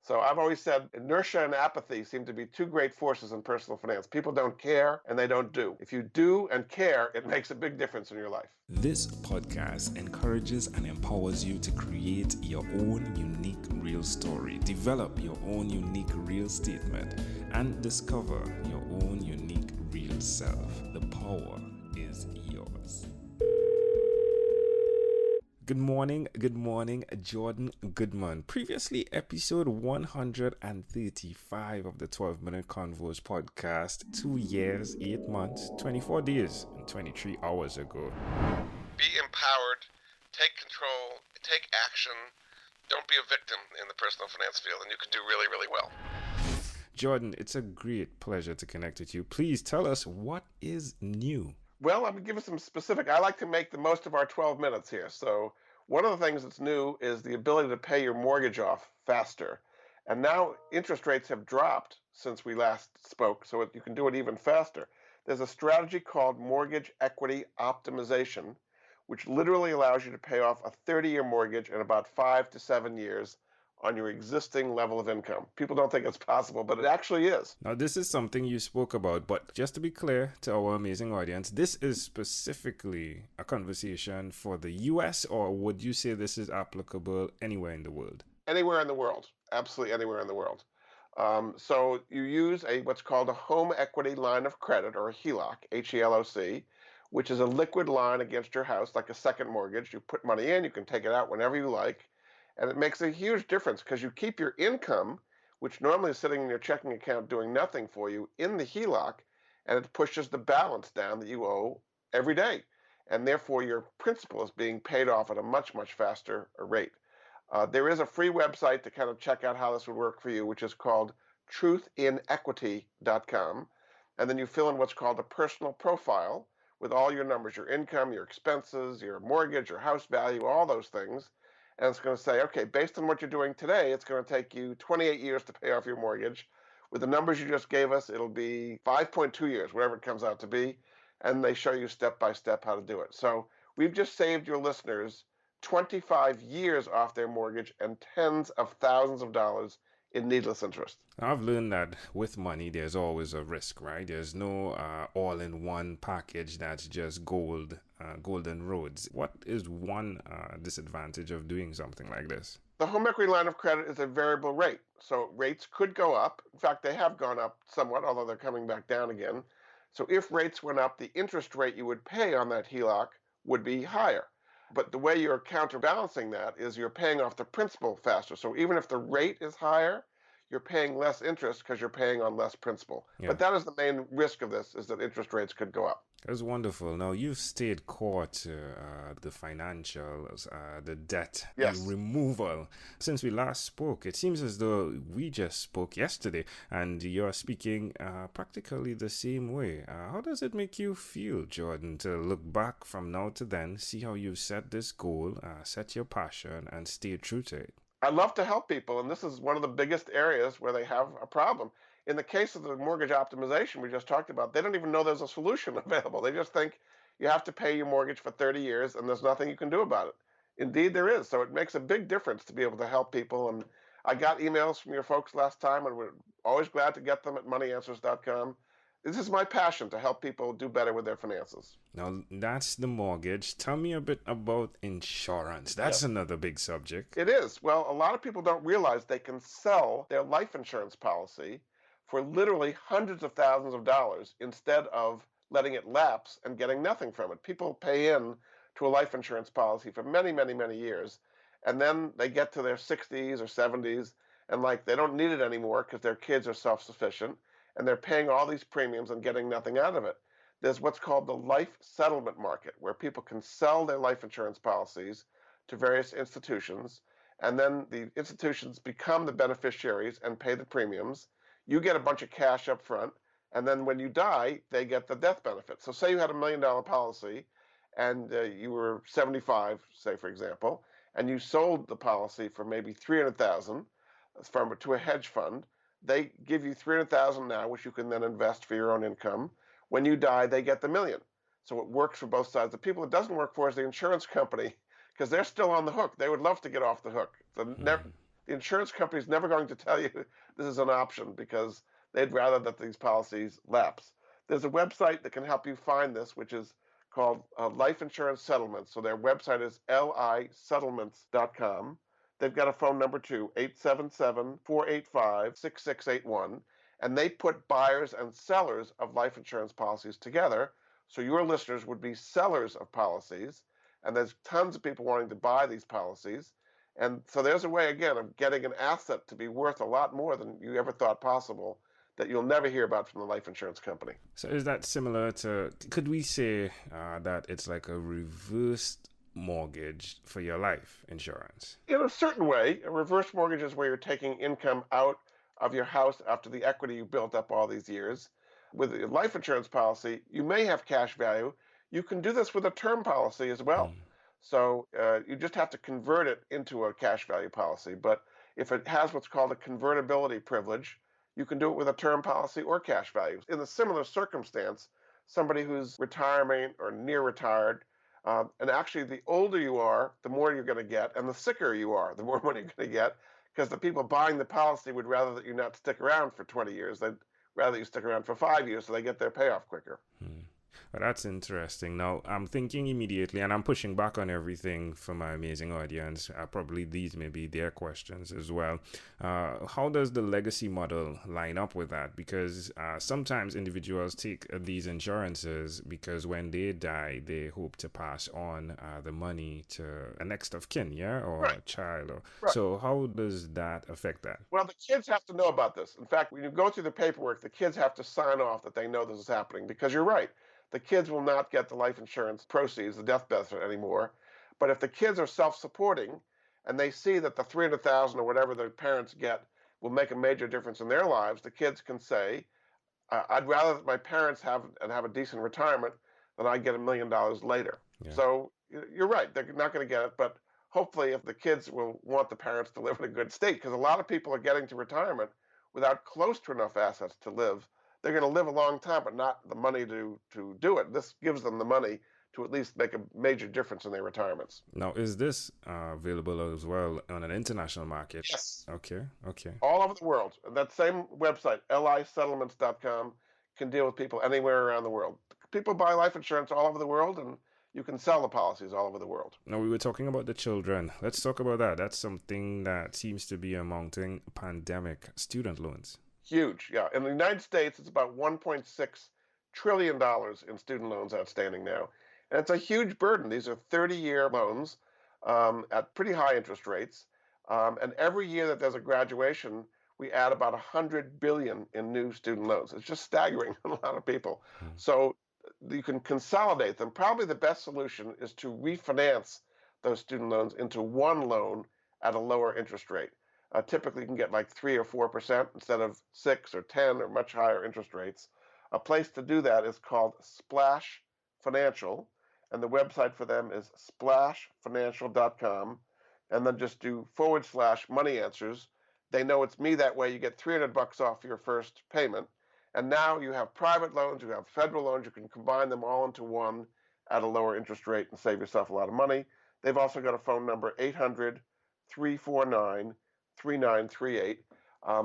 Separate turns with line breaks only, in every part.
So I've always said inertia and apathy seem to be two great forces in personal finance. People don't care and they don't do. If you do and care, it makes a big difference in your life.
This podcast encourages and empowers you to create your own unique real story, develop your own unique real statement, and discover your own unique real self. The power is yours. Good morning, Jordan Goodman. Previously, episode 135 of the 12-Minute Convos podcast, 2 years, 8 months, 24 days, and 23 hours ago.
Be empowered, take control, take action. Don't be a victim in the personal finance field, and you can do really, really well.
Jordan, it's a great pleasure to connect with you. Please tell us what is new.
Well, I'm going to give you some specific. I like to make the most of our 12 minutes here. So one of the things that's new is the ability to pay your mortgage off faster. And now interest rates have dropped since we last spoke, so you can do it even faster. There's a strategy called mortgage equity optimization, which literally allows you to pay off a 30-year mortgage in about 5 to 7 years on your existing level of income. People don't think it's possible, but it actually is.
Now, this is something you spoke about, but just to be clear to our amazing audience, this is specifically a conversation for the US, or would you say this is applicable anywhere in the world?
Anywhere in the world. Absolutely anywhere in the world. So you use what's called a home equity line of credit, or a HELOC, H-E-L-O-C, which is a liquid line against your house, like a second mortgage. You put money in, you can take it out whenever you like. And it makes a huge difference because you keep your income, which normally is sitting in your checking account doing nothing for you, in the HELOC, and it pushes the balance down that you owe every day. And therefore, your principal is being paid off at a much, much faster rate. There is a free website to kind of check out how this would work for you, which is called truthinequity.com. And then you fill in what's called a personal profile with all your numbers, your income, your expenses, your mortgage, your house value, all those things. And it's going to say, okay, based on what you're doing today, it's going to take you 28 years to pay off your mortgage. With the numbers you just gave us, it'll be 5.2 years, whatever it comes out to be. And they show you step by step how to do it. So we've just saved your listeners 25 years off their mortgage and tens of thousands of dollars in needless interest.
I've learned that with money, there's always a risk, right? There's no all-in-one package that's just golden roads. What is one disadvantage of doing something like this?
The home equity line of credit is a variable rate, so rates could go up. In fact, they have gone up somewhat, although they're coming back down again. So if rates went up, the interest rate you would pay on that HELOC would be higher. But the way you're counterbalancing that is you're paying off the principal faster. So even if the rate is higher, you're paying less interest because you're paying on less principal. Yeah. But that is the main risk of this, is that interest rates could go up.
That's wonderful. Now, you've stayed core to the financials, the debt removal. Since we last spoke, it seems as though we just spoke yesterday, and you're speaking practically the same way. How does it make you feel, Jordan, to look back from now to then, see how you've set this goal, set your passion, and stay true to it?
I love to help people, and this is one of the biggest areas where they have a problem. In the case of the mortgage optimization we just talked about, they don't even know there's a solution available. They just think you have to pay your mortgage for 30 years and there's nothing you can do about it. Indeed, there is. So it makes a big difference to be able to help people. And I got emails from your folks last time, and we're always glad to get them at moneyanswers.com. This is my passion, to help people do better with their finances.
Now, that's the mortgage. Tell me a bit about insurance. That's another big subject.
It is. Well, a lot of people don't realize they can sell their life insurance policy for literally hundreds of thousands of dollars instead of letting it lapse and getting nothing from it. People pay in to a life insurance policy for many, many, many years, and then they get to their 60s or 70s, and they don't need it anymore because their kids are self-sufficient, and they're paying all these premiums and getting nothing out of it. There's what's called the life settlement market, where people can sell their life insurance policies to various institutions, and then the institutions become the beneficiaries and pay the premiums. You get a bunch of cash up front, and then when you die, they get the death benefit. So say you had $1 million policy, and you were 75, say, for example, and you sold the policy for maybe $300,000 to a hedge fund. They give you $300,000 now, which you can then invest for your own income. When you die, they get the $1 million. So it works for both sides. The people it doesn't work for is the insurance company, because they're still on the hook. They would love to get off the hook. So The insurance company is never going to tell you this is an option because they'd rather that these policies lapse. There's a website that can help you find this, which is called Life Insurance Settlements. So their website is lisettlements.com. They've got a phone number too, 877-485-6681. And they put buyers and sellers of life insurance policies together. So your listeners would be sellers of policies. And there's tons of people wanting to buy these policies. And so there's a way, again, of getting an asset to be worth a lot more than you ever thought possible that you'll never hear about from the life insurance company.
So is that similar to, could we say that it's like a reversed mortgage for your life insurance?
In a certain way, a reverse mortgage is where you're taking income out of your house after the equity you built up all these years. With a life insurance policy, you may have cash value. You can do this with a term policy as well. So you just have to convert it into a cash value policy. But if it has what's called a convertibility privilege, you can do it with a term policy or cash value. In a similar circumstance, somebody who's retiring or near retired, and actually the older you are, the more you're going to get, and the sicker you are, the more money you're going to get, because the people buying the policy would rather that you not stick around for 20 years. They'd rather you stick around for 5 years so they get their payoff quicker.
Well, that's interesting. Now, I'm thinking immediately, and I'm pushing back on everything for my amazing audience. Probably these may be their questions as well. How does the legacy model line up with that? Because sometimes individuals take these insurances because when they die, they hope to pass on the money to a next of kin, or a child. So how does that affect that?
Well, the kids have to know about this. In fact, when you go through the paperwork, the kids have to sign off that they know this is happening because you're right. The kids will not get the life insurance proceeds, the death benefit anymore. But if the kids are self-supporting and they see that the $300,000 or whatever their parents get will make a major difference in their lives, the kids can say, I'd rather that my parents have a decent retirement than I get $1 million later. Yeah. So you're right. They're not going to get it. But hopefully if the kids will want the parents to live in a good state, because a lot of people are getting to retirement without close to enough assets to live. They're going to live a long time, but not the money to do it. This gives them the money to at least make a major difference in their retirements.
Now, is this available as well on an international market?
Yes.
Okay.
All over the world. That same website, lisettlements.com, can deal with people anywhere around the world. People buy life insurance all over the world, and you can sell the policies all over the world.
Now, we were talking about the children. Let's talk about that. That's something that seems to be a mounting pandemic, student loans.
Huge, yeah. In the United States, it's about $1.6 trillion in student loans outstanding now. And it's a huge burden. These are 30-year loans at pretty high interest rates. And every year that there's a graduation, we add about $100 billion in new student loans. It's just staggering on a lot of people. So you can consolidate them. Probably the best solution is to refinance those student loans into one loan at a lower interest rate. Typically, you can get like 3 or 4% instead of 6 or 10 or much higher interest rates. A place to do that is called Splash Financial, and the website for them is splashfinancial.com, and then just do /money answers. They know it's me that way. You get $300 off your first payment, and now you have private loans, you have federal loans. You can combine them all into one at a lower interest rate and save yourself a lot of money. They've also got a phone number, 800-349-3938.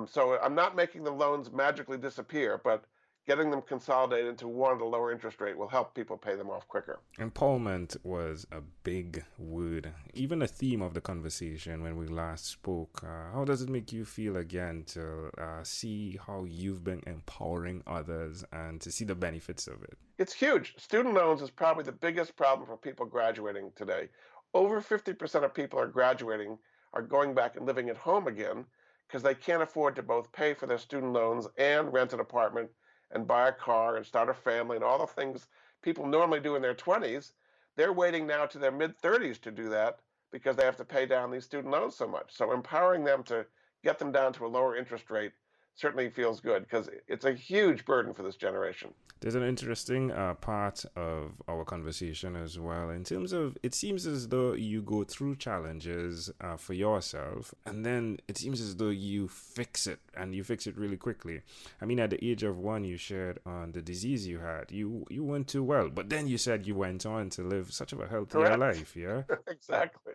So I'm not making the loans magically disappear, but getting them consolidated into one at a lower interest rate will help people pay them off quicker.
Empowerment was a big word, even a theme of the conversation when we last spoke. How does it make you feel again to see how you've been empowering others and to see the benefits of it?
It's huge. Student loans is probably the biggest problem for people graduating today. Over 50% of people are graduating are going back and living at home again because they can't afford to both pay for their student loans and rent an apartment and buy a car and start a family and all the things people normally do in their 20s. They're waiting now to their mid-30s to do that because they have to pay down these student loans so much. So empowering them to get them down to a lower interest rate certainly feels good because it's a huge burden for this generation.
There's an interesting part of our conversation as well in terms of it seems as though you go through challenges for yourself and then it seems as though you fix it and you fix it really quickly. I mean, at the age of 1, you shared on the disease you had. You weren't too well, but then you said you went on to live such of a healthier
Correct.
life, yeah?
Exactly.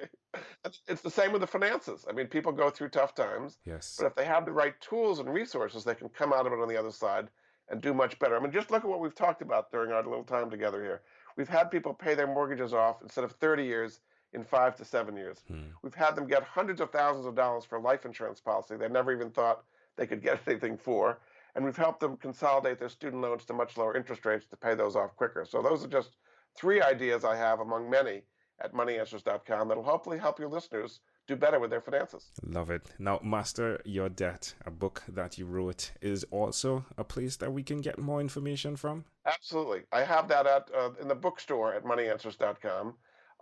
It's the same with the finances. I mean, people go through tough times,
Yes.
but if they have the right tools and resources, they can come out of it on the other side and do much better. I mean, just look at what we've talked about during our little time together here. We've had people pay their mortgages off instead of 30 years in 5 to 7 years. We've had them get hundreds of thousands of dollars for a life insurance policy they never even thought they could get anything for. And we've helped them consolidate their student loans to much lower interest rates to pay those off quicker. So those are just 3 ideas I have among many at moneyanswers.com that'll hopefully help your listeners do better with their finances.
Love it. Now, Master Your Debt, a book that you wrote, is also a place that we can get more information from?
Absolutely. I have that in the bookstore at moneyanswers.com.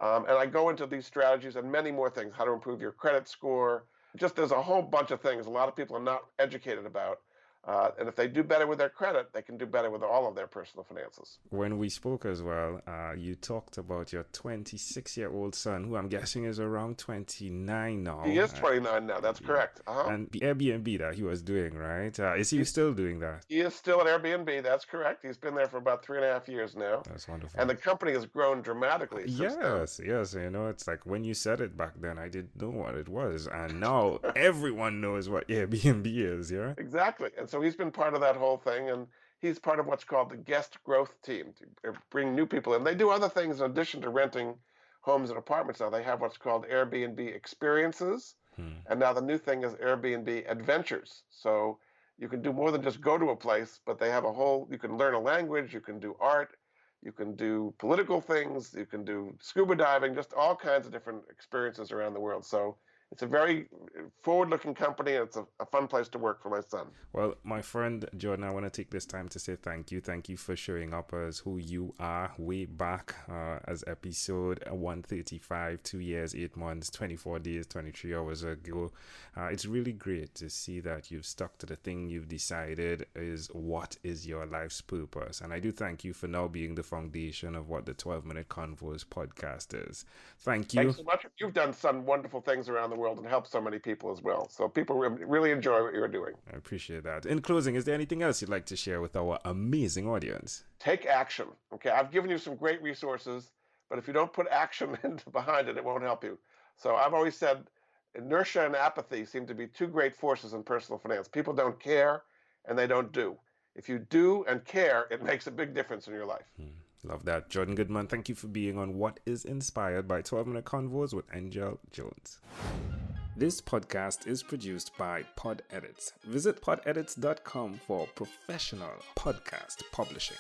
And I go into these strategies and many more things, how to improve your credit score. Just there's a whole bunch of things a lot of people are not educated about. And if they do better with their credit, they can do better with all of their personal finances.
When we spoke as well, you talked about your 26-year-old son, who I'm guessing is around 29 now.
He is 29 now. That's correct.
And the Airbnb that he was doing, right? Is he still doing that?
He is still at Airbnb. That's correct. He's been there for about 3.5 years now.
That's wonderful.
And the company has grown dramatically since then.
Yes. You know, it's like when you said it back then, I didn't know what it was. And now everyone knows what Airbnb is, yeah?
Exactly. And so he's been part of that whole thing, and he's part of what's called the guest growth team to bring new people in. They do other things in addition to renting homes and apartments now. They have what's called Airbnb experiences, and now the new thing is Airbnb adventures. So you can do more than just go to a place, but they have you can learn a language, you can do art, you can do political things, you can do scuba diving, just all kinds of different experiences around the world. So it's a very forward-looking company, and it's a fun place to work for my son.
Well, my friend Jordan, I want to take this time to say thank you. Thank you for showing up as who you are way back as episode 135, 2 years, 8 months, 24 days, 23 hours ago. It's really great to see that you've stuck to the thing you've decided is what is your life's purpose. And I do thank you for now being the foundation of what the 12-Minute Convos podcast is. Thank you.
Thanks so much. You've done some wonderful things around the world and helped so many people as well. So people really enjoy what you're doing.
I appreciate that. In closing, is there anything else you'd like to share with our amazing audience?
Take action. Okay, I've given you some great resources, but if you don't put action behind it, it won't help you. So I've always said inertia and apathy seem to be 2 great forces in personal finance. People don't care and they don't do. If you do and care, it makes a big difference in your life.
Love that. Jordan Goodman, thank you for being on What is Inspired by 12-Minute Convos with Angel Jones. This podcast is produced by Pod Edits. Visit podedits.com for professional podcast publishing.